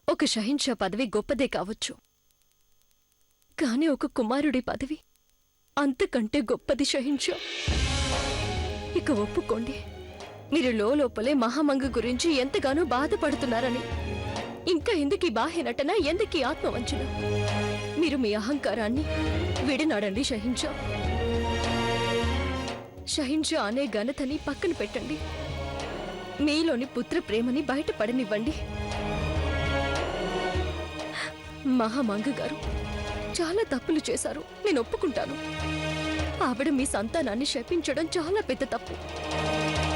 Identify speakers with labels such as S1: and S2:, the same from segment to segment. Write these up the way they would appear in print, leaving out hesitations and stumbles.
S1: ఒక షహిన్షా పదవి గొప్పదే కావచ్చు, కాని ఒక కుమారుడి పదవి అంతకంటే గొప్పది షహిన్షా. ఇక ఒప్పుకోండి, మీరు లోపలే మహామంగ గురించి ఎంతగానో బాధపడుతున్నారని. ఇంకా ఎందుకీ బాహ్య నటన, ఎందుకీ ఆత్మవంచన? మీరు మీ అహంకారాన్ని విడనాడండి షహిన్షా. షహిన్షా అనే ఘనతని పక్కన పెట్టండి. మీలోని పుత్ర ప్రేమని బయటపడనివ్వండి. మహామంగ గారు చాలా తప్పులు చేశారు, నేను ఒప్పుకుంటాను. ఆవిడ మీ సంతానాన్ని శపించడం చాలా పెద్ద తప్పు.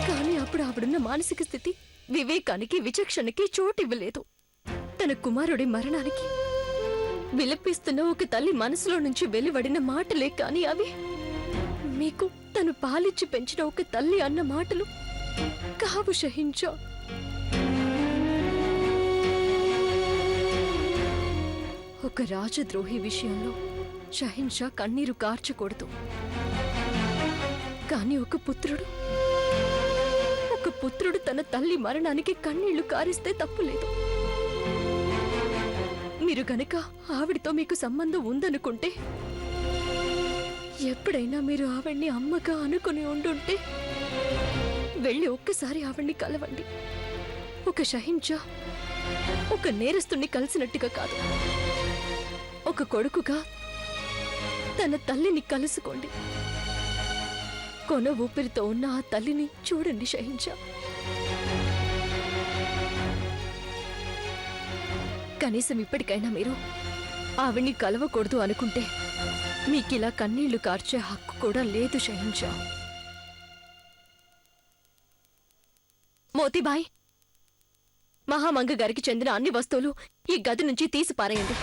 S1: కానీ అప్పుడు ఆవిడున్న మానసిక స్థితి వివేకానికి, విచక్షణకి చోటివ్వలేదు. తన కుమారుడి మరణానికి విలపిస్తున్న ఒక తల్లి మనసులో నుంచి వెలువడిన మాటలే కాని అవి మీకు తను పాలిచ్చి పెంచిన ఒక తల్లి అన్న మాటలు కావు షహిన్షా. ఒక రాజద్రోహి విషయంలో షహిన్షా కన్నీరు కార్చకూడదు. కాని ఒక పుత్రుడు తన తల్లి మరణానికి కన్నీళ్లు కారిస్తే తప్పులేదు. మీరు గనక ఆవిడితో మీకు సంబంధం ఉందనుకుంటే, ఎప్పుడైనా మీరు ఆవిడ్ని అమ్మగా అనుకుని ఉండుంటే వెళ్ళి ఒక్కసారి ఆవిడ్ని కలవండి. ఒక షహిన్షా ఒక నేరస్తుణ్ణి కలిసినట్టుగా కాదు, ఒక కొడుకుగా తన తల్లిని కలుసుకోండి. కొన ఊపిరితో ఉన్న ఆ తల్లిని చూడండి షహిన్షా. కనీసం ఇప్పటికైనా మీరు ఆవిడ్ని కలవకూడదు అనుకుంటే మీకిలా కన్నీళ్లు కార్చే హక్కు కూడా లేదు షహిన్షా. మోతీబాయ్, మహామంగ గారికి చెందిన అన్ని వస్తువులు ఈ గది నుంచి తీసి పారేయండి.